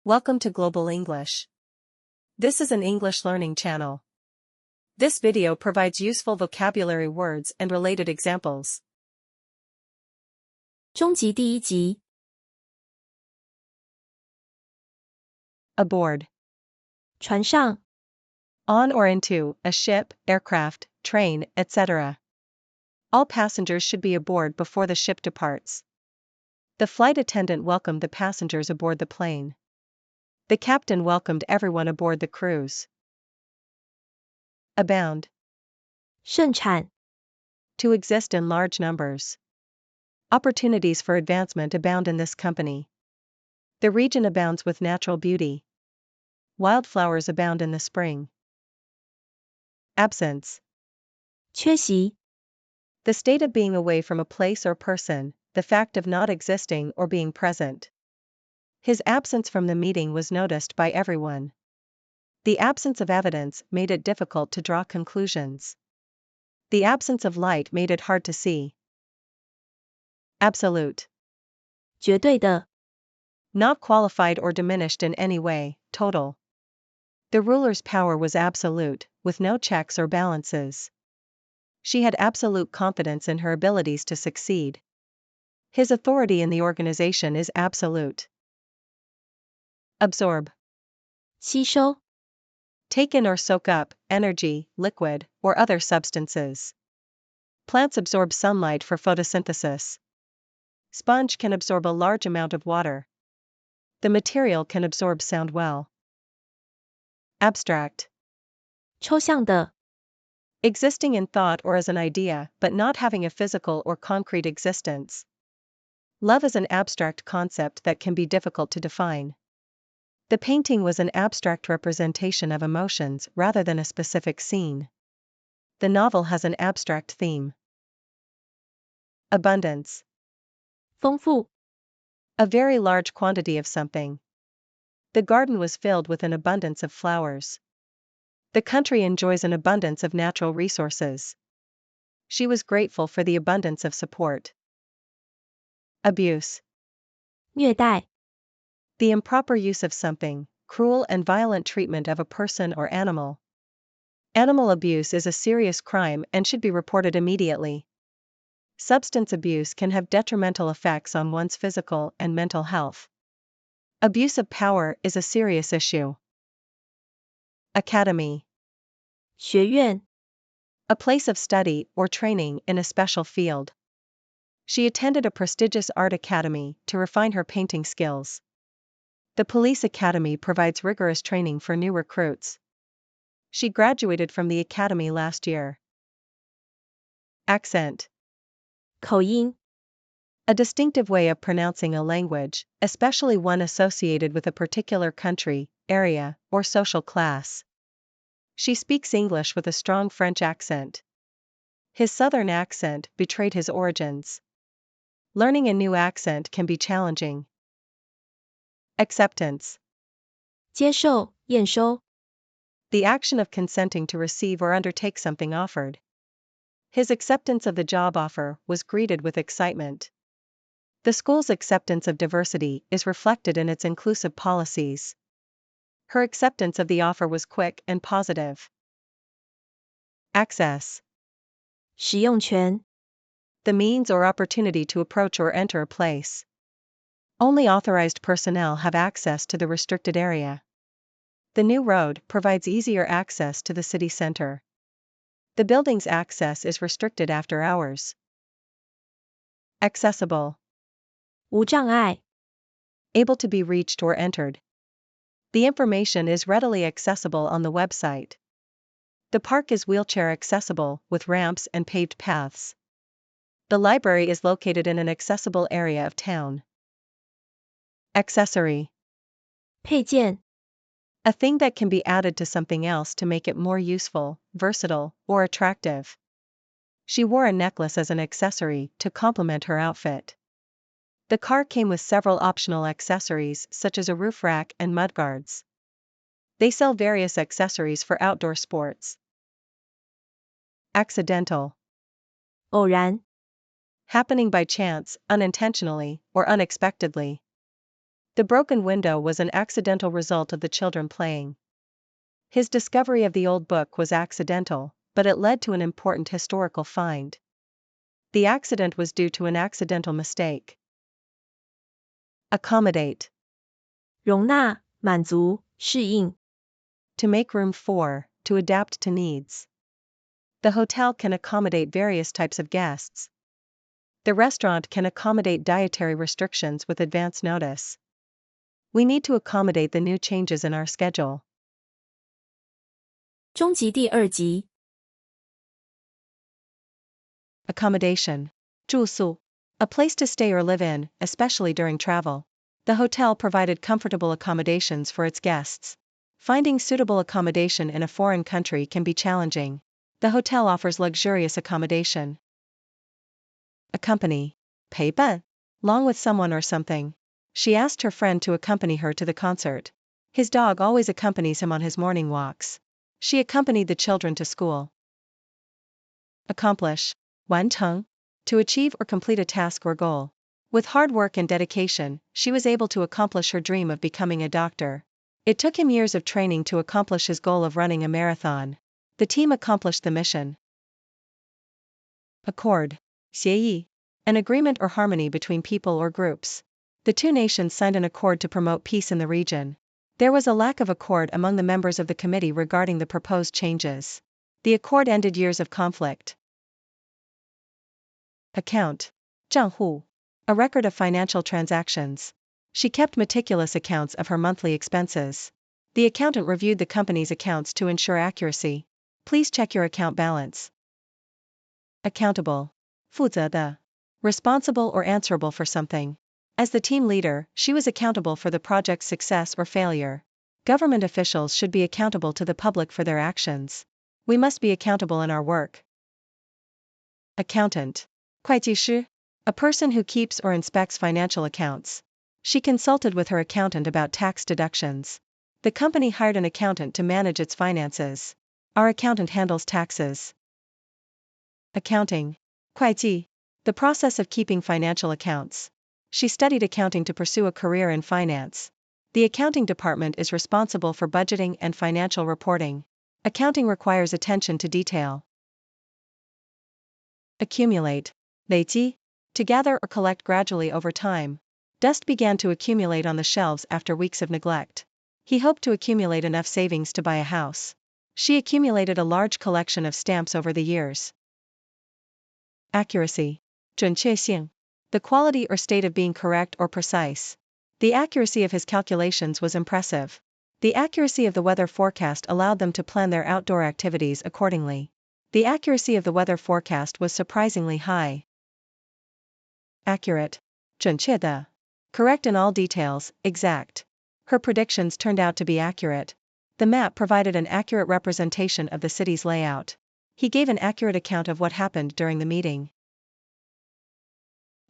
Welcome to Global English. This is an English learning channel. This video provides useful vocabulary words and related examples. 终极第一集 Aboard. 船上 On or into a ship, aircraft, train, etc. All passengers should be aboard before the ship departs. The flight attendant welcomed the passengers aboard the plane. The captain welcomed everyone aboard the cruise. Abound. 盛产 To exist in large numbers. Opportunities for advancement abound in this company. The region abounds with natural beauty. Wildflowers abound in the spring. Absence. 缺席 The state of being away from a place or person, the fact of not existing or being present. His absence from the meeting was noticed by everyone. The absence of evidence made it difficult to draw conclusions. The absence of light made it hard to see. Absolute. 绝对的 Not qualified or diminished in any way, total. The ruler's power was absolute, with no checks or balances. She had absolute confidence in her abilities to succeed. His authority in the organization is absolute. Absorb. 吸收 Take in or soak up, energy, liquid, or other substances. Plants absorb sunlight for photosynthesis. Sponge can absorb a large amount of water. The material can absorb sound well. Abstract. 抽象的 Existing in thought or as an idea, but not having a physical or concrete existence. Love is an abstract concept that can be difficult to define. The painting was an abstract representation of emotions rather than a specific scene. The novel has an abstract theme. Abundance. 丰富 A very large quantity of something. The garden was filled with an abundance of flowers. The country enjoys an abundance of natural resources. She was grateful for the abundance of support. Abuse. 虐待 The improper use of something, cruel and violent treatment of a person or animal. Animal abuse is a serious crime and should be reported immediately. Substance abuse can have detrimental effects on one's physical and mental health. Abuse of power is a serious issue. Academy. 学院 A place of study or training in a special field. She attended a prestigious art academy to refine her painting skills. The police academy provides rigorous training for new recruits. She graduated from the academy last year. Accent. 口音 A distinctive way of pronouncing a language, especially one associated with a particular country, area, or social class. She speaks English with a strong French accent. His southern accent betrayed his origins. Learning a new accent can be challenging. Acceptance. 接受验收 The action of consenting to receive or undertake something offered. His acceptance of the job offer was greeted with excitement. The school's acceptance of diversity is reflected in its inclusive policies. Her acceptance of the offer was quick and positive. Access. 使用权 The means or opportunity to approach or enter a place. Only authorized personnel have access to the restricted area. The new road provides easier access to the city center. The building's access is restricted after hours. Accessible. 无障碍 Able to be reached or entered. The information is readily accessible on the website. The park is wheelchair accessible with ramps and paved paths. The library is located in an accessible area of town. Accessory. 配件 A thing that can be added to something else to make it more useful, versatile, or attractive. She wore a necklace as an accessory to complement her outfit. The car came with several optional accessories such as a roof rack and mudguards. They sell various accessories for outdoor sports. Accidental. 偶然 Happening by chance, unintentionally, or unexpectedly. The broken window was an accidental result of the children playing. His discovery of the old book was accidental, but it led to an important historical find. The accident was due to an accidental mistake. Accommodate. 容纳、满足、适应。To make room for, to adapt to needs. The hotel can accommodate various types of guests. The restaurant can accommodate dietary restrictions with advance notice. We need to accommodate the new changes in our schedule. 终极第2集。Accommodation. 住宿. A place to stay or live in, especially during travel. The hotel provided comfortable accommodations for its guests. Finding suitable accommodation in a foreign country can be challenging. The hotel offers luxurious accommodation. Accompany. 陪伴. Along with someone or something. She asked her friend to accompany her to the concert. His dog always accompanies him on his morning walks. She accompanied the children to school. Accomplish. 完成. To achieve or complete a task or goal. With hard work and dedication, she was able to accomplish her dream of becoming a doctor. It took him years of training to accomplish his goal of running a marathon. The team accomplished the mission. Accord. 协议. An agreement or harmony between people or groups. The two nations signed an accord to promote peace in the region. There was a lack of accord among the members of the committee regarding the proposed changes. The accord ended years of conflict. Account. 账户. A record of financial transactions. She kept meticulous accounts of her monthly expenses. The accountant reviewed the company's accounts to ensure accuracy. Please check your account balance. Accountable. 负责的. Responsible or answerable for something. As the team leader, she was accountable for the project's success or failure. Government officials should be accountable to the public for their actions. We must be accountable in our work. Accountant. 会计师. A person who keeps or inspects financial accounts. She consulted with her accountant about tax deductions. The company hired an accountant to manage its finances. Our accountant handles taxes. Accounting. 会计. The process of keeping financial accounts. She studied accounting to pursue a career in finance. The accounting department is responsible for budgeting and financial reporting. Accounting requires attention to detail. Accumulate. 累积. To gather or collect gradually over time. Dust began to accumulate on the shelves after weeks of neglect. He hoped to accumulate enough savings to buy a house. She accumulated a large collection of stamps over the years. Accuracy. 准确性. The quality or state of being correct or precise. The accuracy of his calculations was impressive. The accuracy of the weather forecast allowed them to plan their outdoor activities accordingly. The accuracy of the weather forecast was surprisingly high. Accurate. 准确的. Correct in all details, exact. Her predictions turned out to be accurate. The map provided an accurate representation of the city's layout. He gave an accurate account of what happened during the meeting.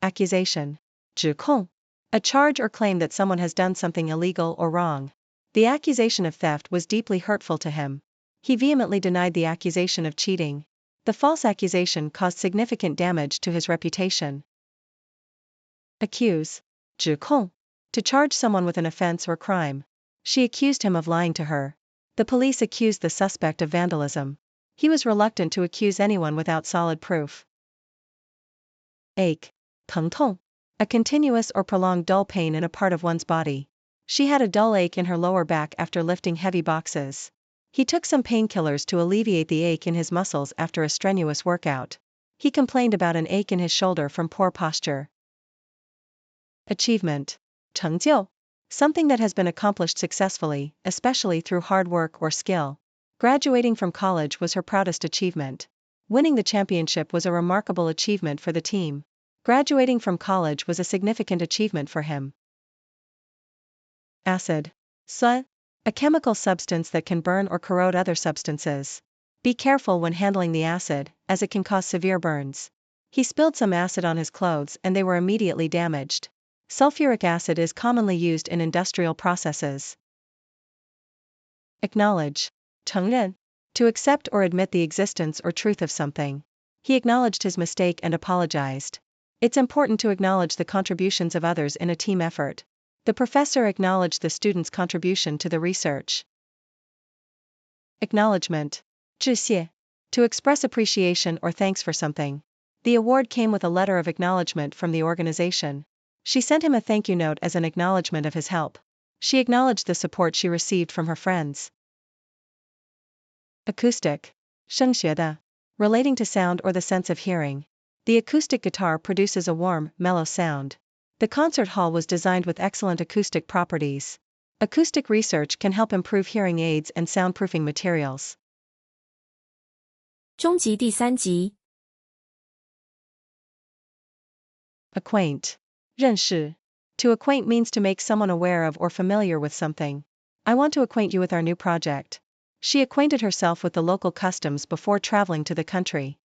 Accusation. 指控. A charge or claim that someone has done something illegal or wrong. The accusation of theft was deeply hurtful to him. He vehemently denied the accusation of cheating. The false accusation caused significant damage to his reputation. Accuse. 指控. To charge someone with an offense or crime. She accused him of lying to her. The police accused the suspect of vandalism. He was reluctant to accuse anyone without solid proof. Ache. 疼痛. A continuous or prolonged dull pain in a part of one's body. She had a dull ache in her lower back after lifting heavy boxes. He took some painkillers to alleviate the ache in his muscles after a strenuous workout. He complained about an ache in his shoulder from poor posture. Achievement. 成就. Something that has been accomplished successfully, especially through hard work or skill. Graduating from college was her proudest achievement. Winning the championship was a remarkable achievement for the team. Graduating from college was a significant achievement for him. Acid. 酸. A chemical substance that can burn or corrode other substances. Be careful when handling the acid, as it can cause severe burns. He spilled some acid on his clothes and they were immediately damaged. Sulfuric acid is commonly used in industrial processes. Acknowledge. 承认. To accept or admit the existence or truth of something. He acknowledged his mistake and apologized. It's important to acknowledge the contributions of others in a team effort. The professor acknowledged the student's contribution to the research. Acknowledgement. 致谢. To express appreciation or thanks for something. The award came with a letter of acknowledgement from the organization. She sent him a thank you note as an acknowledgement of his help. She acknowledged the support she received from her friends. Acoustic. 声学的. Relating to sound or the sense of hearing. The acoustic guitar produces a warm, mellow sound. The concert hall was designed with excellent acoustic properties. Acoustic research can help improve hearing aids and soundproofing materials. 终极第3集 Acquaint. 认识. To acquaint means to make someone aware of or familiar with something. I want to acquaint you with our new project. She acquainted herself with the local customs before traveling to the country.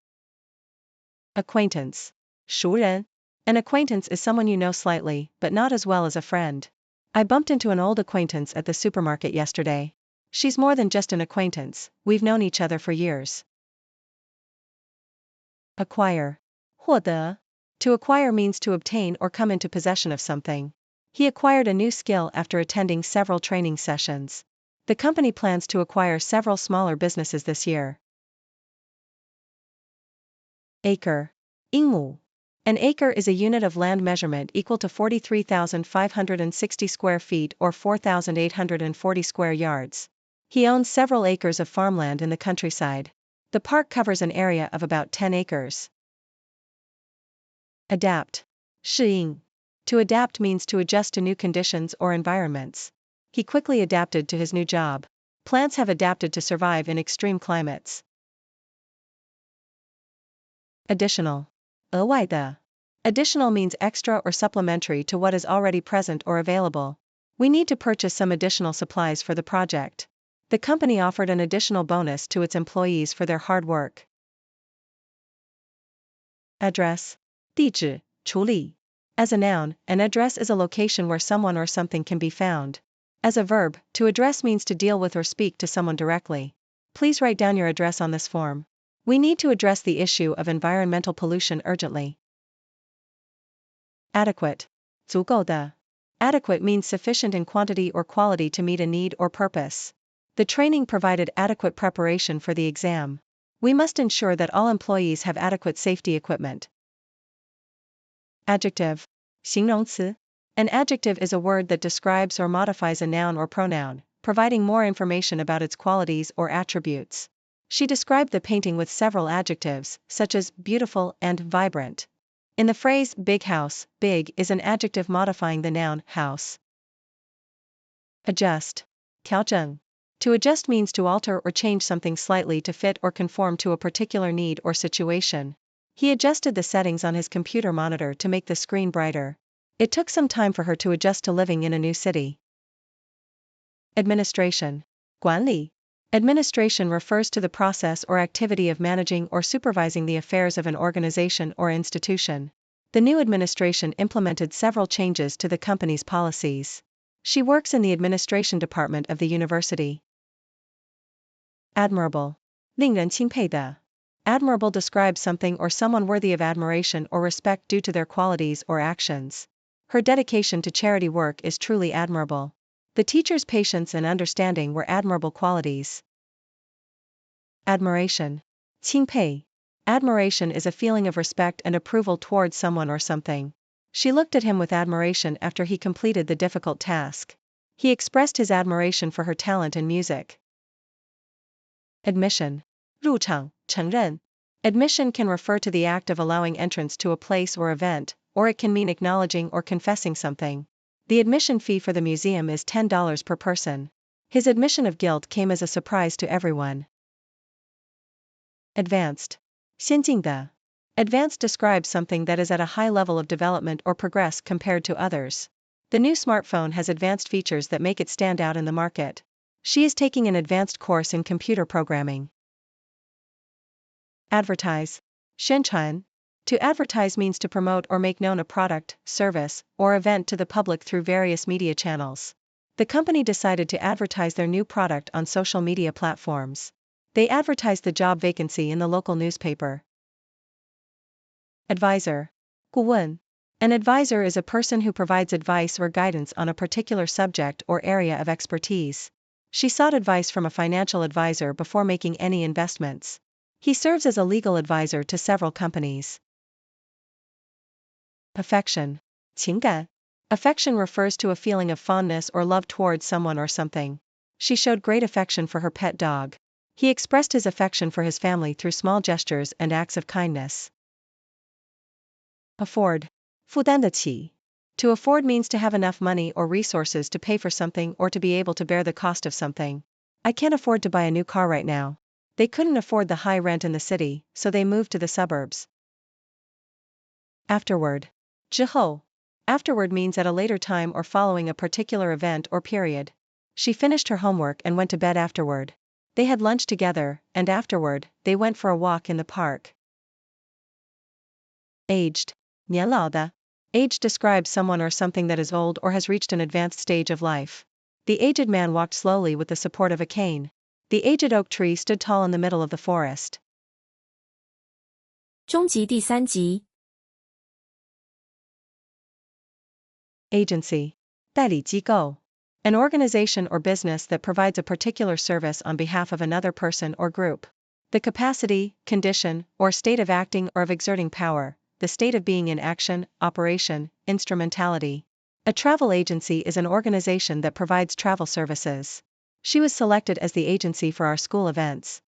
Acquaintance. 熟人. An acquaintance is someone you know slightly, but not as well as a friend. I bumped into an old acquaintance at the supermarket yesterday. She's more than just an acquaintance, we've known each other for years. Acquire. 获得. To acquire means to obtain or come into possession of something. He acquired a new skill after attending several training sessions. The company plans to acquire several smaller businesses this year. Acre. 英亩. An acre is a unit of land measurement equal to 43,560 square feet or 4,840 square yards. He owns several acres of farmland in the countryside. The park covers an area of about 10 acres. Adapt. 适应. To adapt means to adjust to new conditions or environments. He quickly adapted to his new job. Plants have adapted to survive in extreme climates. Additional. 额外的. Additional means extra or supplementary to what is already present or available. We need to purchase some additional supplies for the project. The company offered an additional bonus to its employees for their hard work. Address. 地址, 处理. As a noun, an address is a location where someone or something can be found. As a verb, to address means to deal with or speak to someone directly. Please write down your address on this form. We need to address the issue of environmental pollution urgently. Adequate. 足够的. Adequate means sufficient in quantity or quality to meet a need or purpose. The training provided adequate preparation for the exam. We must ensure that all employees have adequate safety equipment. Adjective. 形容词. An adjective is a word that describes or modifies a noun or pronoun, providing more information about its qualities or attributes. She described the painting with several adjectives, such as beautiful and vibrant. In the phrase big house, big is an adjective modifying the noun house. Adjust. 调整. To adjust means to alter or change something slightly to fit or conform to a particular need or situation. He adjusted the settings on his computer monitor to make the screen brighter. It took some time for her to adjust to living in a new city. Administration. 管理. Administration refers to the process or activity of managing or supervising the affairs of an organization or institution. The new administration implemented several changes to the company's policies. She works in the administration department of the university. Admirable. 令人钦佩的. Admirable describes something or someone worthy of admiration or respect due to their qualities or actions. Her dedication to charity work is truly admirable. The teacher's patience and understanding were admirable qualities. Admiration. 钦佩. Admiration is a feeling of respect and approval towards someone or something. She looked at him with admiration after he completed the difficult task. He expressed his admiration for her talent in music. Admission. 入场, 承认. Admission can refer to the act of allowing entrance to a place or event, or it can mean acknowledging or confessing something. The admission fee for the museum is $10 per person. His admission of guilt came as a surprise to everyone. Advanced. 先进的. Advanced describes something that is at a high level of development or progress compared to others. The new smartphone has advanced features that make it stand out in the market. She is taking an advanced course in computer programming. Advertise. 宣传. To advertise means to promote or make known a product, service, or event to the public through various media channels. The company decided to advertise their new product on social media platforms. They advertised the job vacancy in the local newspaper. Advisor. 顾问. An advisor is a person who provides advice or guidance on a particular subject or area of expertise. She sought advice from a financial advisor before making any investments. He serves as a legal advisor to several companies. Affection. 情感. Affection refers to a feeling of fondness or love towards someone or something. She showed great affection for her pet dog. He expressed his affection for his family through small gestures and acts of kindness. Afford. 负担得起. To afford means to have enough money or resources to pay for something or to be able to bear the cost of something. I can't afford to buy a new car right now. They couldn't afford the high rent in the city, so they moved to the suburbs. Afterward. 之后. Afterward means at a later time or following a particular event or period. She finished her homework and went to bed afterward. They had lunch together, and afterward, they went for a walk in the park. Aged. 年老的. Age describes someone or something that is old or has reached an advanced stage of life. The aged man walked slowly with the support of a cane. The aged oak tree stood tall in the middle of the forest. 终极第3集 Agency. 代理机构. An organization or business that provides a particular service on behalf of another person or group. The capacity, condition, or state of acting or of exerting power, the state of being in action, operation, instrumentality. A travel agency is an organization that provides travel services. She was selected as the agency for our school events.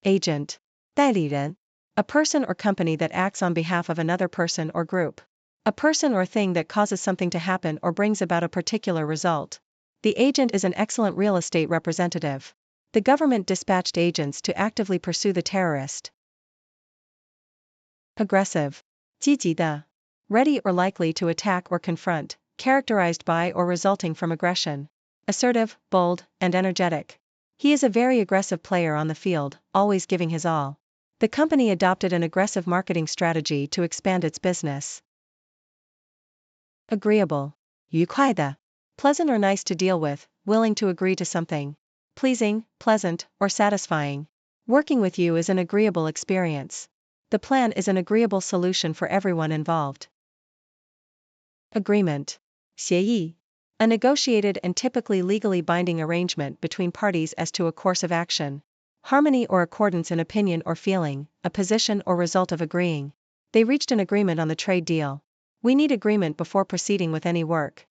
Agent. 代理人. A person or company that acts on behalf of another person or group. A person or thing that causes something to happen or brings about a particular result. The agent is an excellent real estate representative. The government dispatched agents to actively pursue the terrorist. Aggressive. 积极的. Ready or likely to attack or confront, characterized by or resulting from aggression. Assertive, bold, and energetic. He is a very aggressive player on the field, always giving his all. The company adopted an aggressive marketing strategy to expand its business. Agreeable. 愉快的. Pleasant or nice to deal with, willing to agree to something. Pleasing, pleasant, or satisfying. Working with you is an agreeable experience. The plan is an agreeable solution for everyone involved. Agreement. 协议. A negotiated and typically legally binding arrangement between parties as to a course of action. Harmony or accordance in opinion or feeling, a position or result of agreeing. They reached an agreement on the trade deal. We need agreement before proceeding with any work.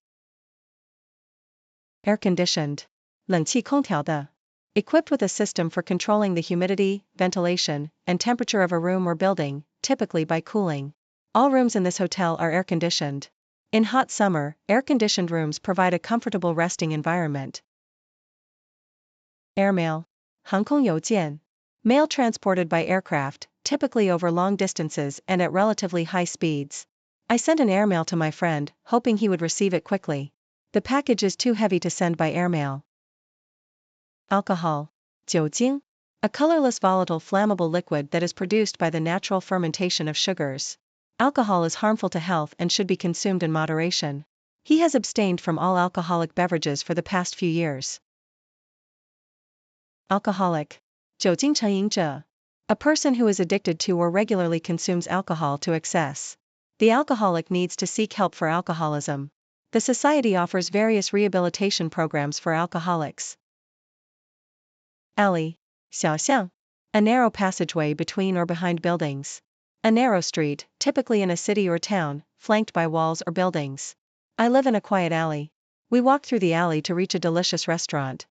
Air-conditioned. 冷气空调的. Equipped with a system for controlling the humidity, ventilation, and temperature of a room or building, typically by cooling. All rooms in this hotel are air-conditioned. In hot summer, air-conditioned rooms provide a comfortable resting environment. Airmail. 航空邮件. Mail transported by aircraft, typically over long distances and at relatively high speeds. I sent an airmail to my friend, hoping he would receive it quickly. The package is too heavy to send by airmail. Alcohol. 酒精. A colorless volatile flammable liquid that is produced by the natural fermentation of sugars. Alcohol is harmful to health and should be consumed in moderation. He has abstained from all alcoholic beverages for the past few years. Alcoholic. 酒精成瘾者. A person who is addicted to or regularly consumes alcohol to excess. The alcoholic needs to seek help for alcoholism. The society offers various rehabilitation programs for alcoholics. Alley. 小巷. A narrow passageway between or behind buildings. A narrow street, typically in a city or town, flanked by walls or buildings. I live in a quiet alley. We walk through the alley to reach a delicious restaurant.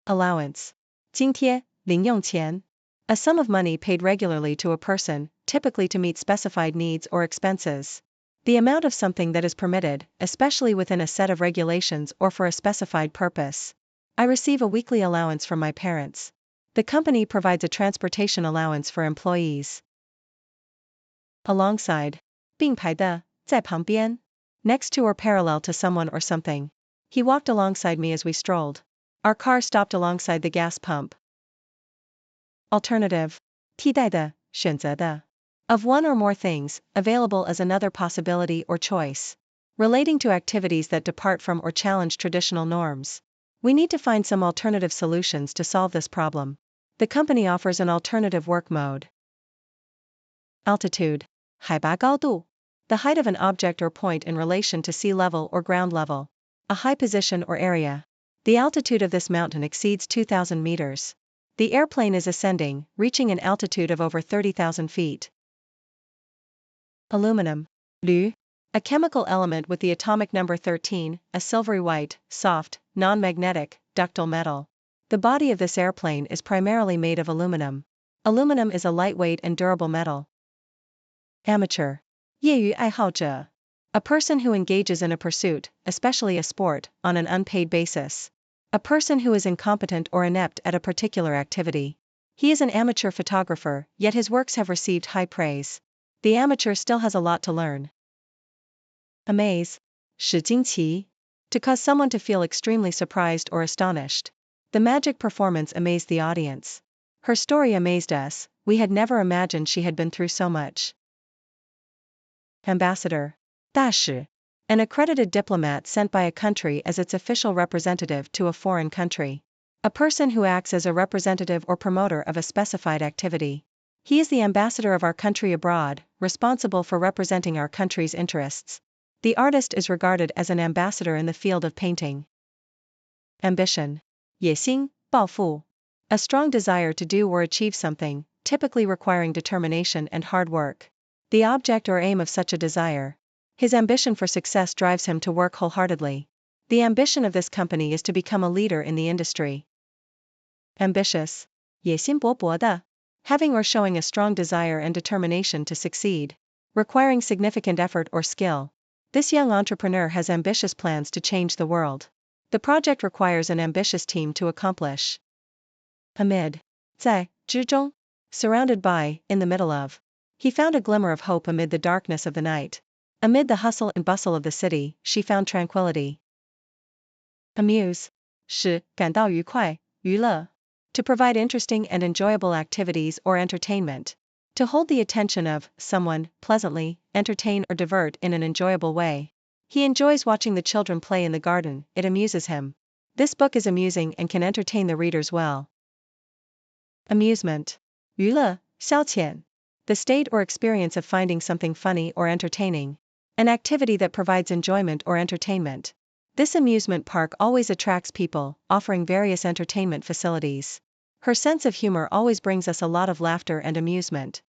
Allowance. 津贴, 零用钱. A sum of money paid regularly to a person, typically to meet specified needs or expenses. The amount of something that is permitted, especially within a set of regulations or for a specified purpose. I receive a weekly allowance from my parents. The company provides a transportation allowance for employees. Alongside. 并排的, 在旁边. Next to or parallel to someone or something. He walked alongside me as we strolled. Our car stopped alongside the gas pump. Alternative. 替代的, 选择的. Of one or more things, available as another possibility or choice. Relating to activities that depart from or challenge traditional norms. We need to find some alternative solutions to solve this problem. The company offers an alternative work mode. Altitude. 海拔高度, the height of an object or point in relation to sea level or ground level, a high position or area. The altitude of this mountain exceeds 2,000 meters. The airplane is ascending, reaching an altitude of over 30,000 feet. Aluminum,铝, a chemical element with the atomic number 13, a silvery white, soft, non-magnetic, ductile metal. The body of this airplane is primarily made of aluminum. Aluminum is a lightweight and durable metal. Amateur, 业余爱好者, a person who engages in a pursuit, especially a sport, on an unpaid basis. A person who is incompetent or inept at a particular activity. He is an amateur photographer, yet his works have received high praise. The amateur still has a lot to learn. Amaze, 使惊奇, to cause someone to feel extremely surprised or astonished. The magic performance amazed the audience. Her story amazed us, we had never imagined she had been through so much. Ambassador, 大使, an accredited diplomat sent by a country as its official representative to a foreign country. A person who acts as a representative or promoter of a specified activity. He is the ambassador of our country abroad, responsible for representing our country's interests. The artist is regarded as an ambassador in the field of painting. Ambition, 野心, 抱负, a strong desire to do or achieve something, typically requiring determination and hard work. The object or aim of such a desire. His ambition for success drives him to work wholeheartedly. The ambition of this company is to become a leader in the industry. Ambitious, 野心勃勃的, having or showing a strong desire and determination to succeed, requiring significant effort or skill. This young entrepreneur has ambitious plans to change the world. The project requires an ambitious team to accomplish. Amid, 在, 之中, surrounded by, in the middle of. He found a glimmer of hope amid the darkness of the night. Amid the hustle and bustle of the city, she found tranquility. Amuse, 使, 感到愉快, 娱乐. To provide interesting and enjoyable activities or entertainment. To hold the attention of someone, pleasantly, entertain or divert in an enjoyable way. He enjoys watching the children play in the garden, it amuses him. This book is amusing and can entertain the readers well. Amusement, 娱乐, 消遣. The state or experience of finding something funny or entertaining. An activity that provides enjoyment or entertainment. This amusement park always attracts people, offering various entertainment facilities. Her sense of humor always brings us a lot of laughter and amusement.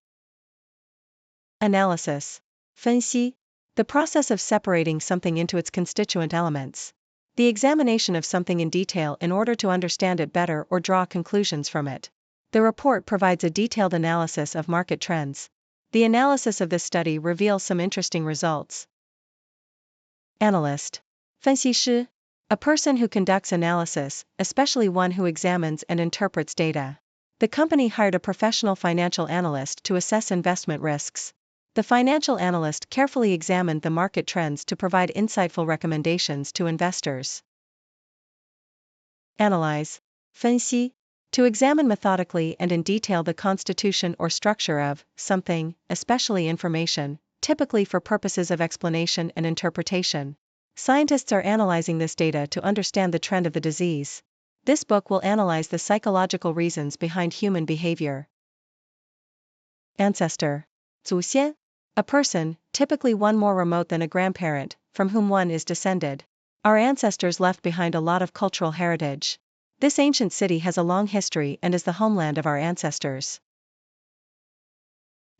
Analysis, 分析, the process of separating something into its constituent elements. The examination of something in detail in order to understand it better or draw conclusions from it. The report provides a detailed analysis of market trends. The analysis of this study reveals some interesting results. Analyst, 分析师, a person who conducts analysis, especially one who examines and interprets data. The company hired a professional financial analyst to assess investment risks. The financial analyst carefully examined the market trends to provide insightful recommendations to investors. Analyze, 分析, to examine methodically and in detail the constitution or structure of something, especially information, typically for purposes of explanation and interpretation. Scientists are analyzing this data to understand the trend of the disease. This book will analyze the psychological reasons behind human behavior. Ancestor, 祖先, a person, typically one more remote than a grandparent, from whom one is descended. Our ancestors left behind a lot of cultural heritage. This ancient city has a long history and is the homeland of our ancestors.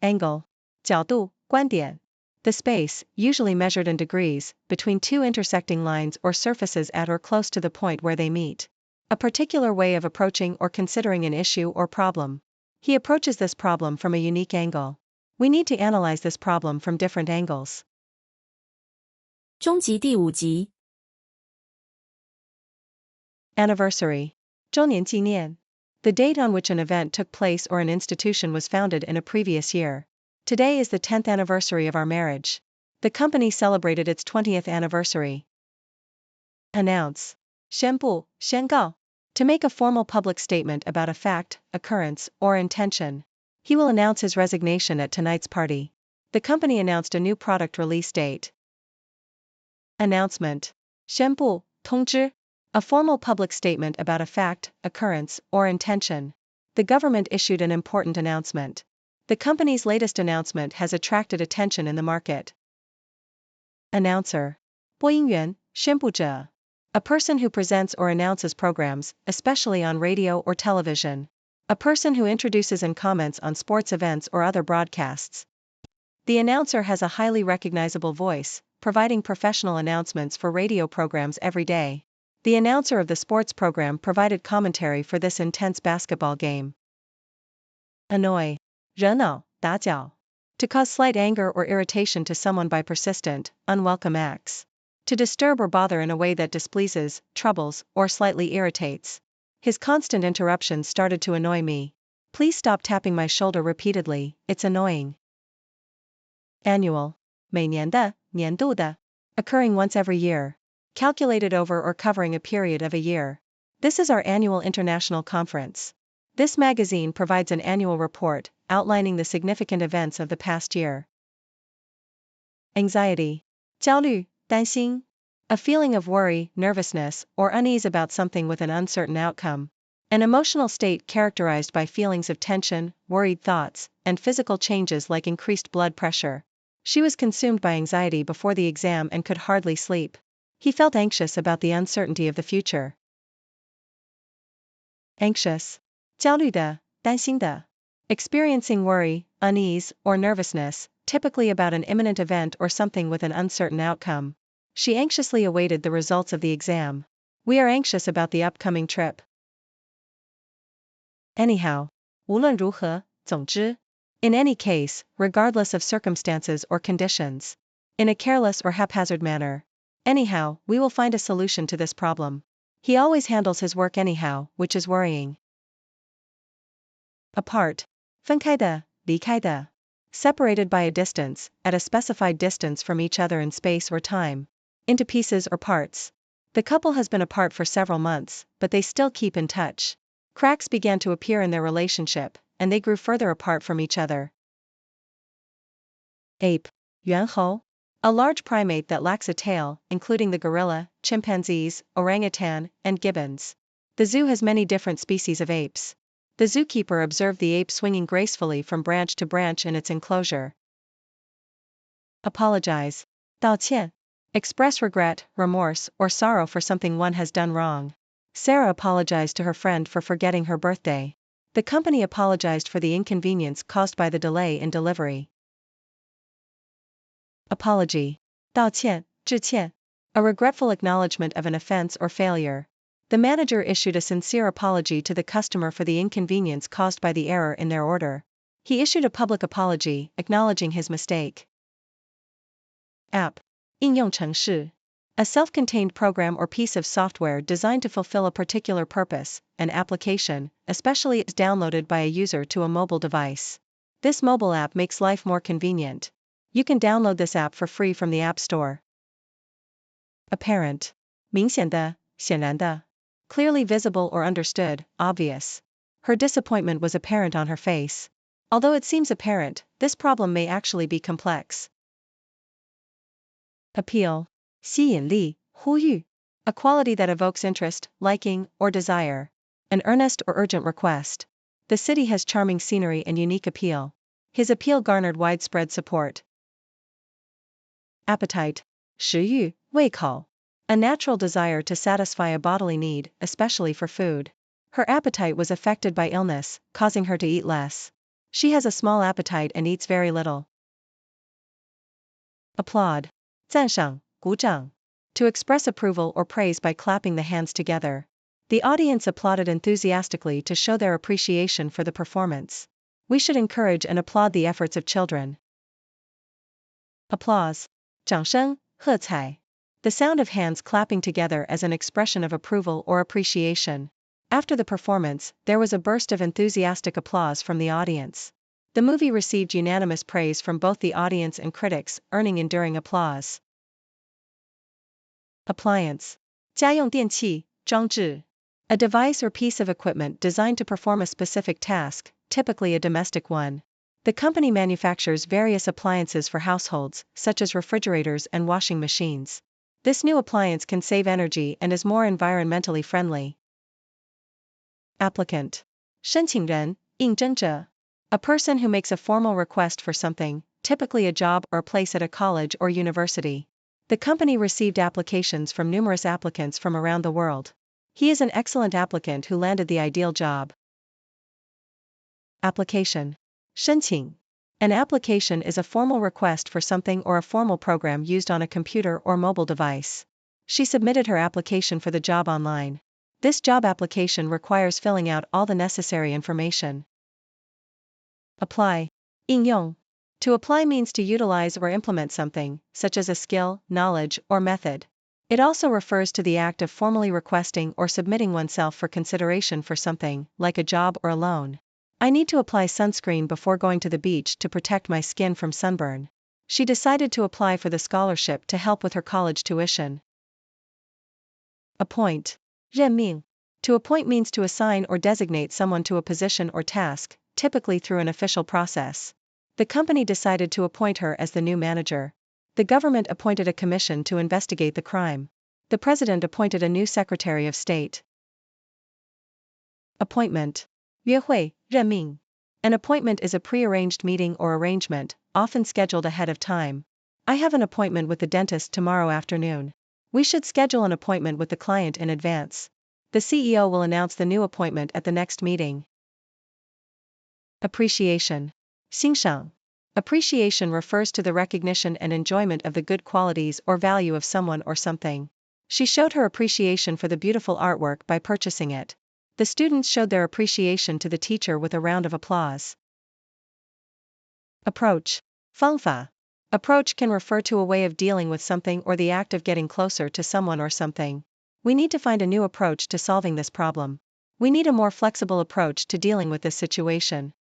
Angle, 角度, 观点. The space, usually measured in degrees, between two intersecting lines or surfaces at or close to the point where they meet. A particular way of approaching or considering an issue or problem. He approaches this problem from a unique angle. We need to analyze this problem from different angles. 终极第5集 Anniversary, 周年纪念. The date on which an event took place or an institution was founded in a previous year. Today is the 10th anniversary of our marriage. The company celebrated its 20th anniversary. Announce, 宣布, 宣告. To make a formal public statement about a fact, occurrence, or intention. He will announce his resignation at tonight's party. The company announced a new product release date. Announcement, 宣布, 通知. A formal public statement about a fact, occurrence, or intention. The government issued an important announcement. The company's latest announcement has attracted attention in the market. Announcer. 播音员，宣布者. A person who presents or announces programs, especially on radio or television. A person who introduces and comments on sports events or other broadcasts. The announcer has a highly recognizable voice, providing professional announcements for radio programs every day. The announcer of the sports program provided commentary for this intense basketball game. Annoy. 惹恼，打搅. To cause slight anger or irritation to someone by persistent, unwelcome acts. To disturb or bother in a way that displeases, troubles, or slightly irritates. His constant interruptions started to annoy me. Please stop tapping my shoulder repeatedly, it's annoying. Annual. 每年的，年度的. Occurring once every year. Calculated over or covering a period of a year. This is our annual international conference. This magazine provides an annual report, outlining the significant events of the past year. Anxiety. 焦虑，担心. A feeling of worry, nervousness, or unease about something with an uncertain outcome. An emotional state characterized by feelings of tension, worried thoughts, and physical changes like increased blood pressure. She was consumed by anxiety before the exam and could hardly sleep. He felt anxious about the uncertainty of the future. Anxious. 焦虑的，担心的. Experiencing worry, unease, or nervousness, typically about an imminent event or something with an uncertain outcome. She anxiously awaited the results of the exam. We are anxious about the upcoming trip. Anyhow. 无论如何，总之. In any case, regardless of circumstances or conditions. In a careless or haphazard manner. Anyhow, we will find a solution to this problem. He always handles his work anyhow, which is worrying. Apart. 分开的，离开的. Separated by a distance, at a specified distance from each other in space or time. Into pieces or parts. The couple has been apart for several months, but they still keep in touch. Cracks began to appear in their relationship, and they grew further apart from each other. Ape. 猿猴. A large primate that lacks a tail, including the gorilla, chimpanzees, orangutan, and gibbons. The zoo has many different species of apes. The zookeeper observed the ape swinging gracefully from branch to branch in its enclosure. Apologize. 道歉. Express regret, remorse, or sorrow for something one has done wrong. Sarah apologized to her friend for forgetting her birthday. The company apologized for the inconvenience caused by the delay in delivery. Apology. 道歉，致歉. A regretful acknowledgement of an offense or failure. The manager issued a sincere apology to the customer for the inconvenience caused by the error in their order. He issued a public apology, acknowledging his mistake. App. 应用程式. A self-contained program or piece of software designed to fulfill a particular purpose, an application, especially if downloaded by a user to a mobile device. This mobile app makes life more convenient. You can download this app for free from the App Store. Apparent. 明显的，显然的. Clearly visible or understood, obvious. Her disappointment was apparent on her face. Although it seems apparent, this problem may actually be complex. Appeal. 吸引力，呼吁. A quality that evokes interest, liking, or desire. An earnest or urgent request. The city has charming scenery and unique appeal. His appeal garnered widespread support. Appetite. 食欲，胃口. A natural desire to satisfy a bodily need, especially for food. Her appetite was affected by illness, causing her to eat less. She has a small appetite and eats very little. Applaud. 赞赏，鼓掌. To express approval or praise by clapping the hands together. The audience applauded enthusiastically to show their appreciation for the performance. We should encourage and applaud the efforts of children. Applause. 掌声，喝彩. The sound of hands clapping together as an expression of approval or appreciation. After the performance, there was a burst of enthusiastic applause from the audience. The movie received unanimous praise from both the audience and critics, earning enduring applause. Appliance. 家用电器，装置. A device or piece of equipment designed to perform a specific task, typically a domestic one. The company manufactures various appliances for households, such as refrigerators and washing machines. This new appliance can save energy and is more environmentally friendly. Applicant. 申请人，应征者. A person who makes a formal request for something, typically a job or a place at a college or university. The company received applications from numerous applicants from around the world. He is an excellent applicant who landed the ideal job. Application. 申请. An application is a formal request for something or a formal program used on a computer or mobile device. She submitted her application for the job online. This job application requires filling out all the necessary information. Apply. 应用. To apply means to utilize or implement something, such as a skill, knowledge, or method. It also refers to the act of formally requesting or submitting oneself for consideration for something, like a job or a loan. I need to apply sunscreen before going to the beach to protect my skin from sunburn. She decided to apply for the scholarship to help with her college tuition. Appoint. 任命. To appoint means to assign or designate someone to a position or task, typically through an official process. The company decided to appoint her as the new manager. The government appointed a commission to investigate the crime. The president appointed a new secretary of state. Appointment. 约会, 任命. An appointment is a pre-arranged meeting or arrangement, often scheduled ahead of time. I have an appointment with the dentist tomorrow afternoon. We should schedule an appointment with the client in advance. The CEO will announce the new appointment at the next meeting. Appreciation. 欣赏. Appreciation refers to the recognition and enjoyment of the good qualities or value of someone or something. She showed her appreciation for the beautiful artwork by purchasing it. The students showed their appreciation to the teacher with a round of applause. Approach. 方法. Approach can refer to a way of dealing with something or the act of getting closer to someone or something. We need to find a new approach to solving this problem. We need a more flexible approach to dealing with this situation.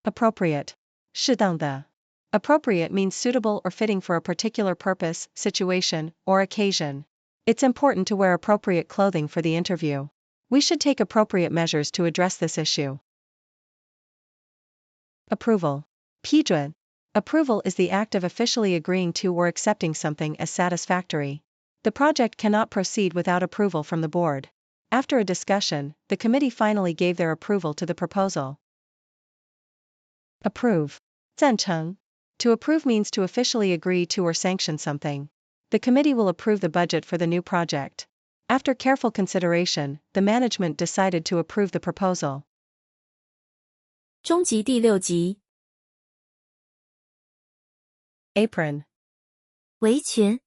Appropriate. 适当的. Appropriate means suitable or fitting for a particular purpose, situation, or occasion. It's important to wear appropriate clothing for the interview. We should take appropriate measures to address this issue. Approval. 批准. Approval is the act of officially agreeing to or accepting something as satisfactory. The project cannot proceed without approval from the board. After a discussion, the committee finally gave their approval to the proposal. Approve. 赞成. To approve means to officially agree to or sanction something. The committee will approve the budget for the new project. After careful consideration, the management decided to approve the proposal. 终极第6集. Apron. 围裙.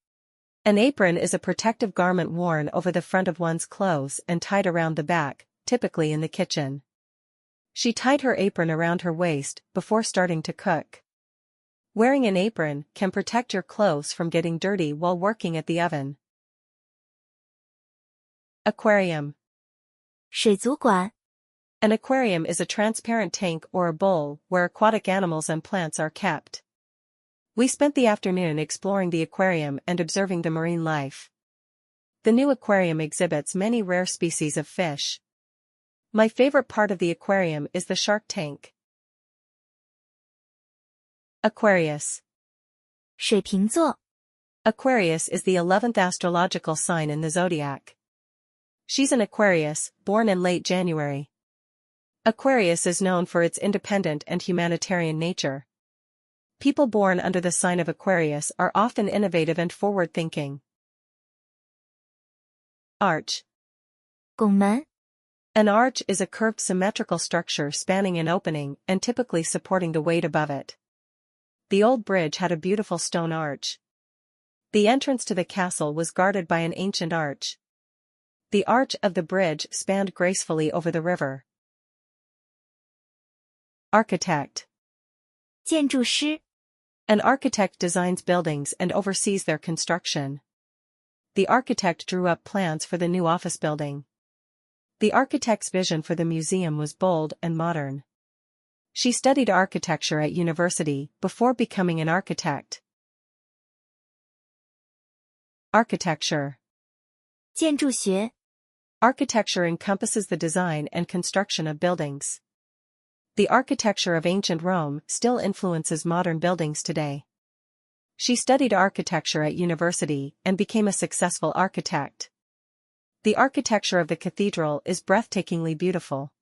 An apron is a protective garment worn over the front of one's clothes and tied around the back, typically in the kitchen. She tied her apron around her waist before starting to cook. Wearing an apron can protect your clothes from getting dirty while working at the oven. Aquarium. 水族馆. An aquarium is a transparent tank or a bowl where aquatic animals and plants are kept. We spent the afternoon exploring the aquarium and observing the marine life. The new aquarium exhibits many rare species of fish. My favorite part of the aquarium is the shark tank. Aquarius. 水瓶座. Aquarius is the 11th astrological sign in the zodiac. She's an Aquarius, born in late January. Aquarius is known for its independent and humanitarian nature. People born under the sign of Aquarius are often innovative and forward-thinking. Arch. 拱门. An arch is a curved symmetrical structure spanning an opening and typically supporting the weight above it. The old bridge had a beautiful stone arch. The entrance to the castle was guarded by an ancient arch. The arch of the bridge spanned gracefully over the river. Architect. 建筑师. An architect designs buildings and oversees their construction. The architect drew up plans for the new office building. The architect's vision for the museum was bold and modern. She studied architecture at university before becoming an architect. Architecture. 建筑学. Architecture encompasses the design and construction of buildings. The architecture of ancient Rome still influences modern buildings today. She studied architecture at university and became a successful architect. The architecture of the cathedral is breathtakingly beautiful.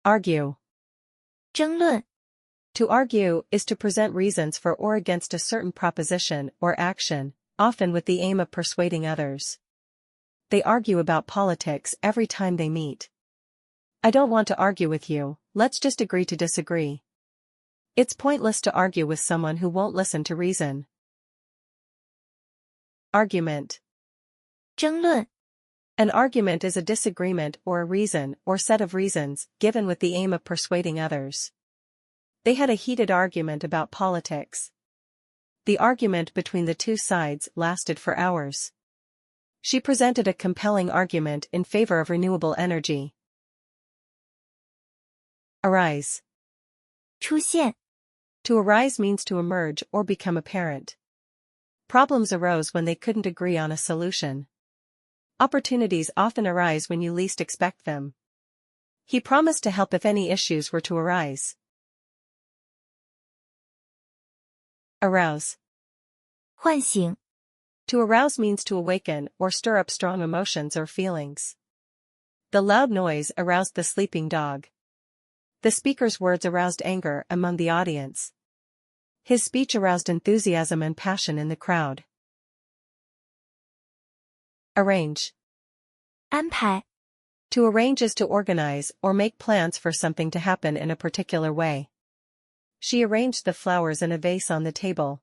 Argue. 争论。 To argue is to present reasons for or against a certain proposition or action, often with the aim of persuading others. They argue about politics every time they meet. I don't want to argue with you, let's just agree to disagree. It's pointless to argue with someone who won't listen to reason. Argument. 争论。 An argument is a disagreement or a reason or set of reasons given with the aim of persuading others. They had a heated argument about politics. The argument between the two sides lasted for hours. She presented a compelling argument in favor of renewable energy. Arise. 出现。 To arise means to emerge or become apparent. Problems arose when they couldn't agree on a solution. Opportunities often arise when you least expect them. He promised to help if any issues were to arise. Arouse. 唤醒。 To arouse means to awaken or stir up strong emotions or feelings. The loud noise aroused the sleeping dog. The speaker's words aroused anger among the audience. His speech aroused enthusiasm and passion in the crowd. Arrange. 安排。 To arrange is to organize or make plans for something to happen in a particular way. She arranged the flowers in a vase on the table.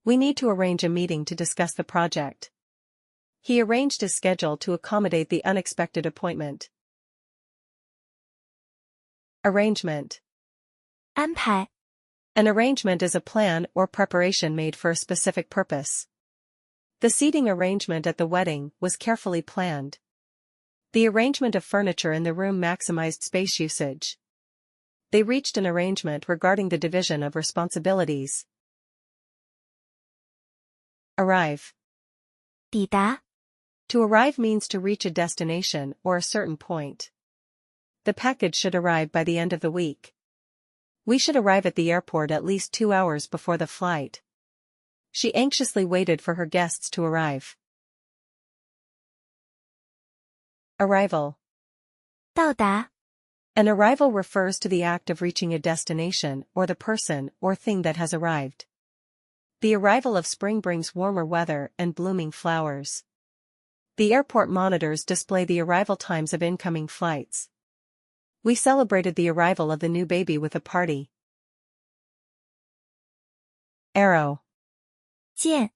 We need to arrange a meeting to discuss the project. He arranged his schedule to accommodate the unexpected appointment. Arrangement. 安排。 An arrangement is a plan or preparation made for a specific purpose. The seating arrangement at the wedding was carefully planned. The arrangement of furniture in the room maximized space usage. They reached an arrangement regarding the division of responsibilities. Arrive. 抵达。 To arrive means to reach a destination or a certain point. The package should arrive by the end of the week. We should arrive at the airport at least 2 hours before the flight. She anxiously waited for her guests to arrive. Arrival. 到达。 An arrival refers to the act of reaching a destination or the person or thing that has arrived. The arrival of spring brings warmer weather and blooming flowers. The airport monitors display the arrival times of incoming flights. We celebrated the arrival of the new baby with a party. Arrow. 箭。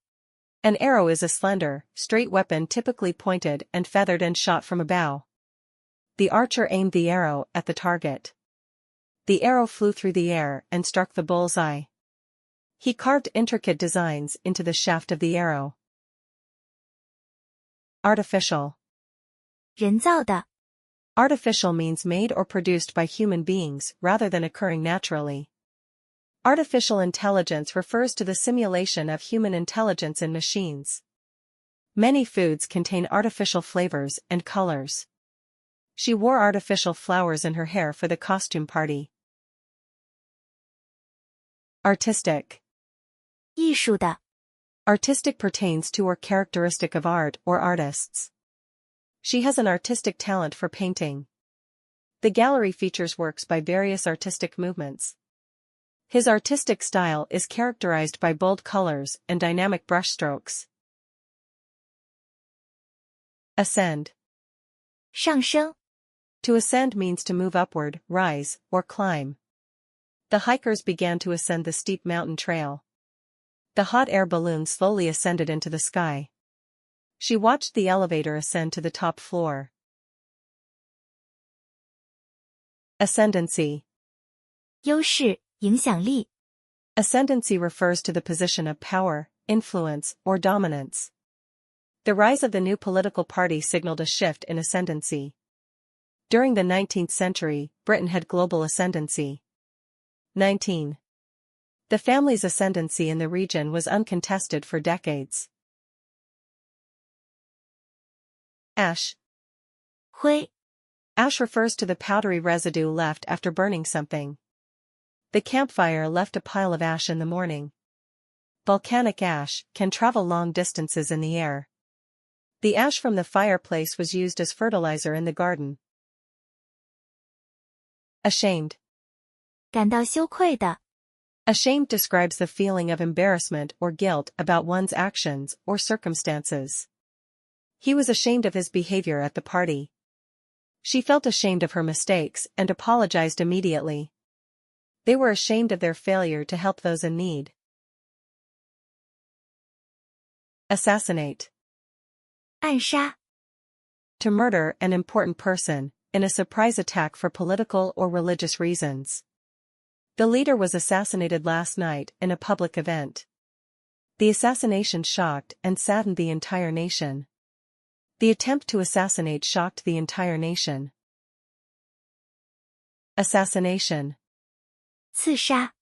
An arrow is a slender, straight weapon typically pointed and feathered and shot from a bow. The archer aimed the arrow at the target. The arrow flew through the air and struck the bullseye. He carved intricate designs into the shaft of the arrow. Artificial. 人造的。 Artificial means made or produced by human beings rather than occurring naturally. Artificial intelligence refers to the simulation of human intelligence in machines. Many foods contain artificial flavors and colors. She wore artificial flowers in her hair for the costume party. Artistic. 艺术的。 Artistic pertains to or characteristic of art or artists. She has an artistic talent for painting. The gallery features works by various artistic movements. His artistic style is characterized by bold colors and dynamic brushstrokes. Ascend. 上升。 To ascend means to move upward, rise, or climb. The hikers began to ascend the steep mountain trail. The hot air balloon slowly ascended into the sky. She watched the elevator ascend to the top floor. Ascendancy. 优势，影响力。 Ascendancy refers to the position of power, influence, or dominance. The rise of the new political party signaled a shift in ascendancy. During the 19th century, Britain had global ascendancy. 19. The family's ascendancy in the region was uncontested for decades. Ash. 灰。 Ash refers to the powdery residue left after burning something. The campfire left a pile of ash in the morning. Volcanic ash can travel long distances in the air. The ash from the fireplace was used as fertilizer in the garden. Ashamed. 感到羞愧的。 Ashamed describes the feeling of embarrassment or guilt about one's actions or circumstances. He was ashamed of his behavior at the party. She felt ashamed of her mistakes and apologized immediately. They were ashamed of their failure to help those in need. Assassinate. 暗杀。 To murder an important person, in a surprise attack for political or religious reasons. The leader was assassinated last night in a public event. The assassination shocked and saddened the entire nation. The attempt to assassinate shocked the entire nation. Assassination. 刺杀。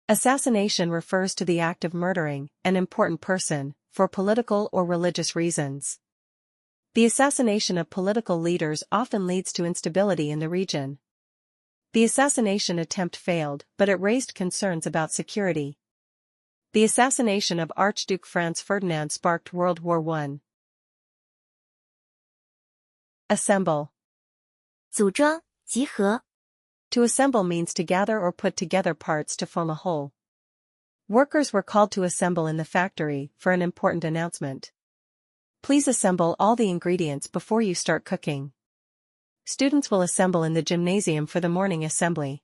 Assassination refers to the act of murdering an important person for political or religious reasons. The assassination of political leaders often leads to instability in the region. The assassination attempt failed, but it raised concerns about security. The assassination of Archduke Franz Ferdinand sparked World War I. Assemble. 组装、集合。 To assemble means to gather or put together parts to form a whole. Workers were called to assemble in the factory for an important announcement. Please assemble all the ingredients before you start cooking. Students will assemble in the gymnasium for the morning assembly.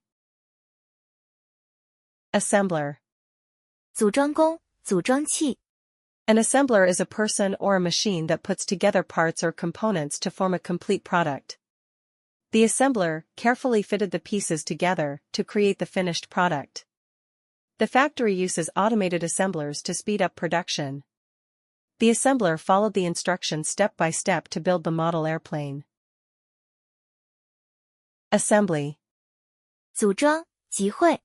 Assembler. 组装工、组装器。 An assembler is a person or a machine that puts together parts or components to form a complete product. The assembler carefully fitted the pieces together to create the finished product. The factory uses automated assemblers to speed up production. The assembler followed the instructions step by step to build the model airplane. Assembly. 组装、集会。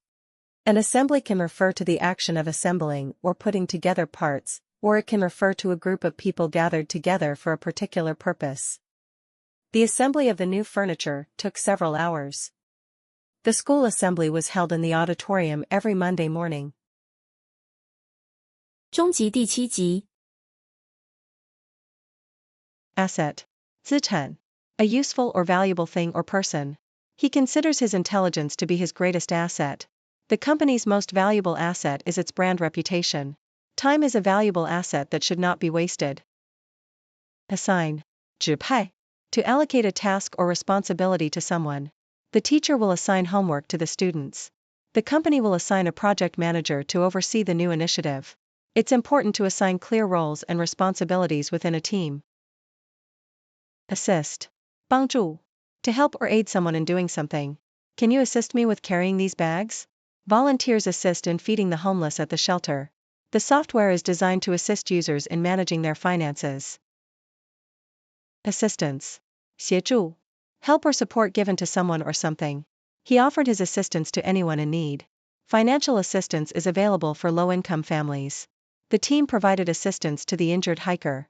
An assembly can refer to the action of assembling or putting together parts, or it can refer to a group of people gathered together for a particular purpose. The assembly of the new furniture took several hours. The school assembly was held in the auditorium every Monday morning. 终极第7集。 Asset. 资产. A useful or valuable thing or person. He considers his intelligence to be his greatest asset. The company's most valuable asset is its brand reputation. Time is a valuable asset that should not be wasted. Assign. 指派. To allocate a task or responsibility to someone. The teacher will assign homework to the students. The company will assign a project manager to oversee the new initiative. It's important to assign clear roles and responsibilities within a team. Assist. 帮助. To help or aid someone in doing something. Can you assist me with carrying these bags? Volunteers assist in feeding the homeless at the shelter. The software is designed to assist users in managing their finances. Assistance. 协助. Help or support given to someone or something. He offered his assistance to anyone in need. Financial assistance is available for low-income families. The team provided assistance to the injured hiker.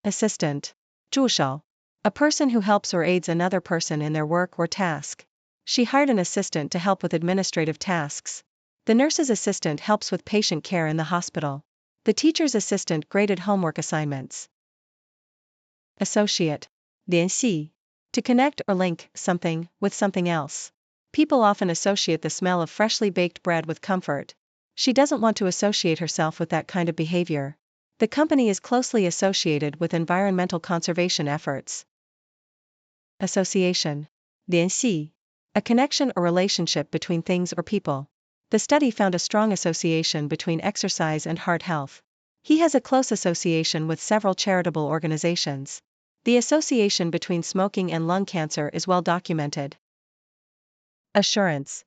Assistant. 助手. A person who helps or aids another person in their work or task. She hired an assistant to help with administrative tasks. The nurse's assistant helps with patient care in the hospital. The teacher's assistant graded homework assignments. Associate. 联系. To connect or link something with something else. People often associate the smell of freshly baked bread with comfort. She doesn't want to associate herself with that kind of behavior. The company is closely associated with environmental conservation efforts. Association. 联系. A connection or relationship between things or people. The study found a strong association between exercise and heart health. He has a close association with several charitable organizations. The association between smoking and lung cancer is well documented. Assurance.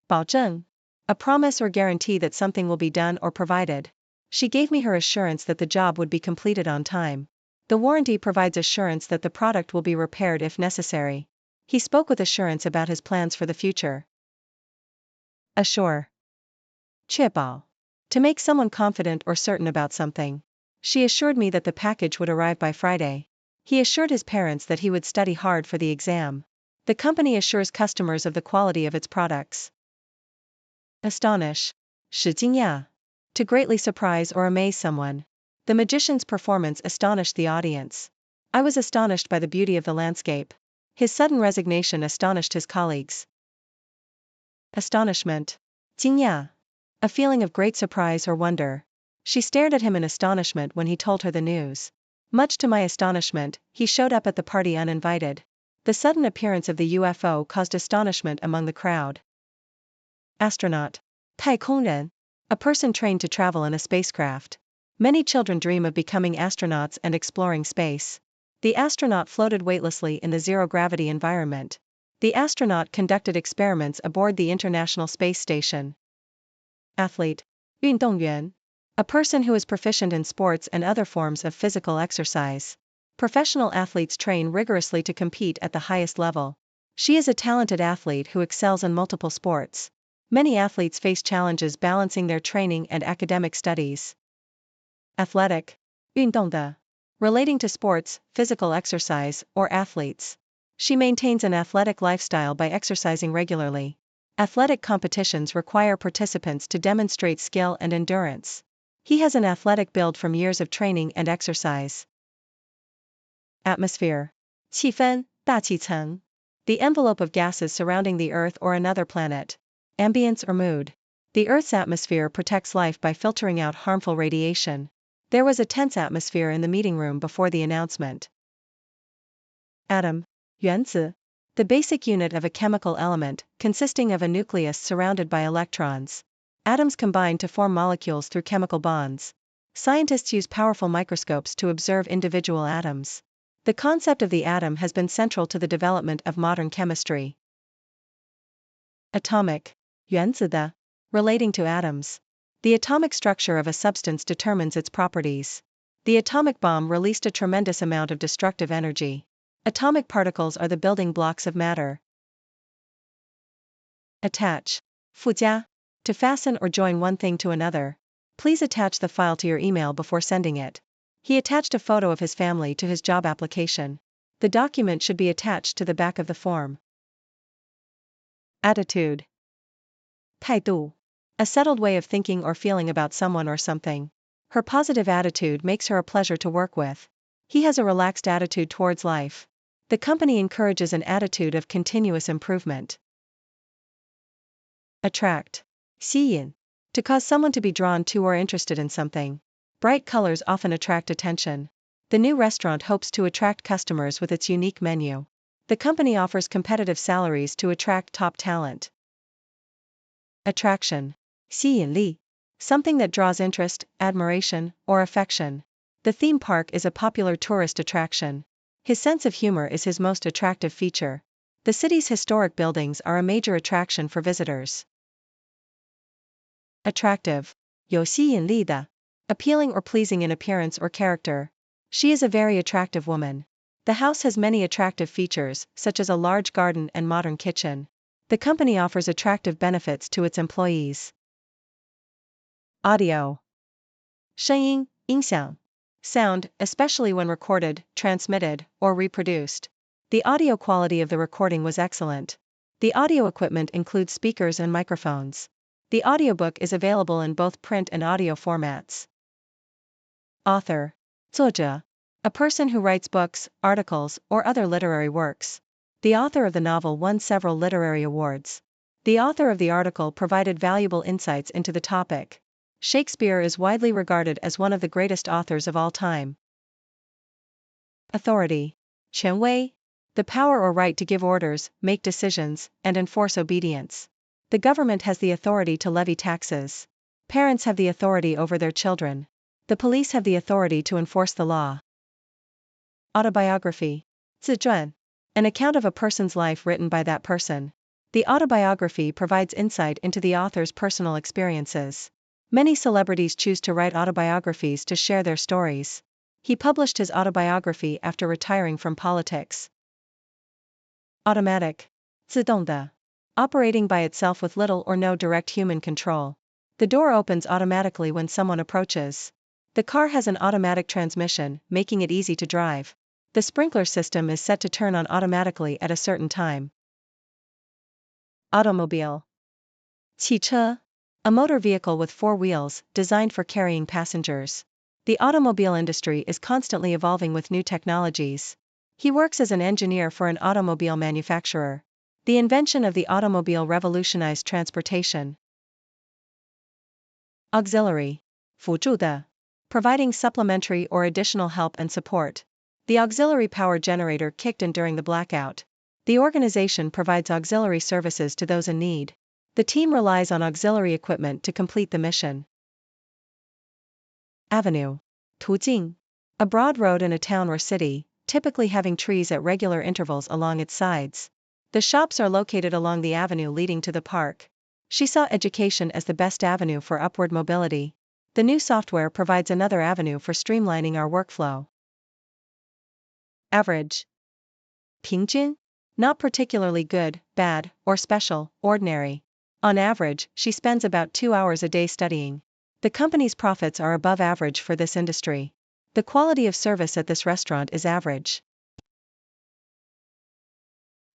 保证. A promise or guarantee that something will be done or provided. She gave me her assurance that the job would be completed on time. The warranty provides assurance that the product will be repaired if necessary. He spoke with assurance about his plans for the future. Assure. 确保. To make someone confident or certain about something. She assured me that the package would arrive by Friday. He assured his parents that he would study hard for the exam. The company assures customers of the quality of its products. Astonish. 使惊讶. To greatly surprise or amaze someone. The magician's performance astonished the audience. I was astonished by the beauty of the landscape. His sudden resignation astonished his colleagues. Astonishment. 惊讶. A feeling of great surprise or wonder. She stared at him in astonishment when he told her the news. Much to my astonishment, he showed up at the party uninvited. The sudden appearance of the UFO caused astonishment among the crowd. Astronaut. 太空人. A person trained to travel in a spacecraft. Many children dream of becoming astronauts and exploring space. The astronaut floated weightlessly in the zero-gravity environment. The astronaut conducted experiments aboard the International Space Station. Athlete. 运动员. A person who is proficient in sports and other forms of physical exercise. Professional athletes train rigorously to compete at the highest level. She is a talented athlete who excels in multiple sports. Many athletes face challenges balancing their training and academic studies. Athletic. 运动的. Relating to sports, physical exercise, or athletes. She maintains an athletic lifestyle by exercising regularly. Athletic competitions require participants to demonstrate skill and endurance. He has an athletic build from years of training and exercise. Atmosphere. 气氛, 大气层. The envelope of gases surrounding the Earth or another planet. Ambience or mood. The Earth's atmosphere protects life by filtering out harmful radiation. There was a tense atmosphere in the meeting room before the announcement. Atom. 原子. The basic unit of a chemical element, consisting of a nucleus surrounded by electrons. Atoms combine to form molecules through chemical bonds. Scientists use powerful microscopes to observe individual atoms. The concept of the atom has been central to the development of modern chemistry. Atomic. 原子的. Relating to atoms. The atomic structure of a substance determines its properties. The atomic bomb released a tremendous amount of destructive energy. Atomic particles are the building blocks of matter. Attach. 附加. To fasten or join one thing to another. Please attach the file to your email before sending it. He attached a photo of his family to his job application. The document should be attached to the back of the form. Attitude. 态度. A settled way of thinking or feeling about someone or something. Her positive attitude makes her a pleasure to work with. He has a relaxed attitude towards life. The company encourages an attitude of continuous improvement. Attract. 吸引. To cause someone to be drawn to or interested in something. Bright colors often attract attention. The new restaurant hopes to attract customers with its unique menu. The company offers competitive salaries to attract top talent. Attraction. 吸引力. Something that draws interest, admiration, or affection. The theme park is a popular tourist attraction. His sense of humor is his most attractive feature. The city's historic buildings are a major attraction for visitors. Attractive. 有吸引力的. Appealing or pleasing in appearance or character. She is a very attractive woman. The house has many attractive features, such as a large garden and modern kitchen. The company offers attractive benefits to its employees. Audio. 声音, 音响. Sound, especially when recorded, transmitted, or reproduced. The audio quality of the recording was excellent. The audio equipment includes speakers and microphones. The audiobook is available in both print and audio formats. Author. 作者. A person who writes books, articles, or other literary works. The author of the novel won several literary awards. The author of the article provided valuable insights into the topic. Shakespeare is widely regarded as one of the greatest authors of all time. Authority. 权威. The power or right to give orders, make decisions, and enforce obedience. The government has the authority to levy taxes. Parents have the authority over their children. The police have the authority to enforce the law. Autobiography. 自传. An account of a person's life written by that person. The autobiography provides insight into the author's personal experiences. Many celebrities choose to write autobiographies to share their stories. He published his autobiography after retiring from politics. Automatic. 自动的. Operating by itself with little or no direct human control. The door opens automatically when someone approaches. The car has an automatic transmission, making it easy to drive. The sprinkler system is set to turn on automatically at a certain time. Automobile. 汽车. A motor vehicle with 4 wheels, designed for carrying passengers. The automobile industry is constantly evolving with new technologies. He works as an engineer for an automobile manufacturer. The invention of the automobile revolutionized transportation. Auxiliary. 辅助的. Providing supplementary or additional help and support. The auxiliary power generator kicked in during the blackout. The organization provides auxiliary services to those in need. The team relies on auxiliary equipment to complete the mission. Avenue. 途径. A broad road in a town or city, typically having trees at regular intervals along its sides. The shops are located along the avenue leading to the park. She saw education as the best avenue for upward mobility. The new software provides another avenue for streamlining our workflow. Average. 平均. Not particularly good, bad, or special, ordinary. On average, she spends about 2 hours a day studying. The company's profits are above average for this industry. The quality of service at this restaurant is average.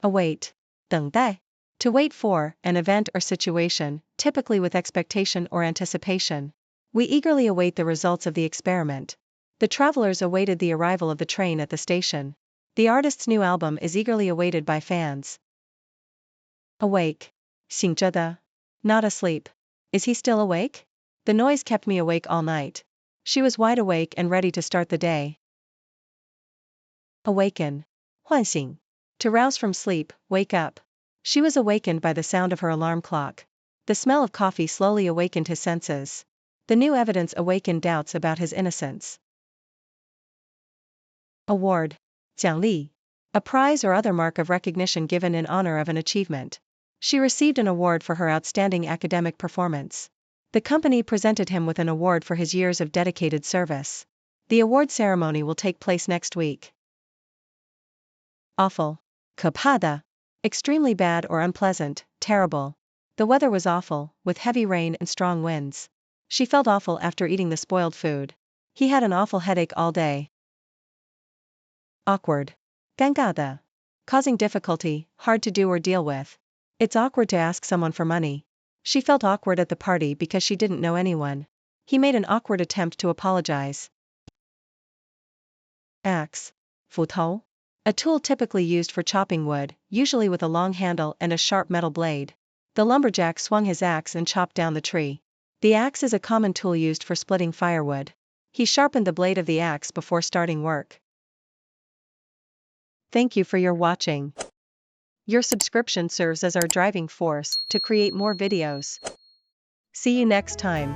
Await. 等待. To wait for an event or situation, typically with expectation or anticipation. We eagerly await the results of the experiment. The travelers awaited the arrival of the train at the station. The artist's new album is eagerly awaited by fans. Awake. 醒着的. Not asleep. Is he still awake? The noise kept me awake all night. She was wide awake and ready to start the day. Awaken. 唤醒. To rouse from sleep, wake up. She was awakened by the sound of her alarm clock. The smell of coffee slowly awakened his senses. The new evidence awakened doubts about his innocence. Award. 奖励. A prize or other mark of recognition given in honor of an achievement. She received an award for her outstanding academic performance. The company presented him with an award for his years of dedicated service. The award ceremony will take place next week. Awful. 可怕的. Extremely bad or unpleasant, terrible. The weather was awful, with heavy rain and strong winds. She felt awful after eating the spoiled food. He had an awful headache all day. Awkward. 尴尬的. Causing difficulty, hard to do or deal with. It's awkward to ask someone for money. She felt awkward at the party because she didn't know anyone. He made an awkward attempt to apologize. Axe. 斧头. A tool typically used for chopping wood, usually with a long handle and a sharp metal blade. The lumberjack swung his axe and chopped down the tree. The axe is a common tool used for splitting firewood. He sharpened the blade of the axe before starting work. Thank you for your watching. Your subscription serves as our driving force to create more videos. See you next time.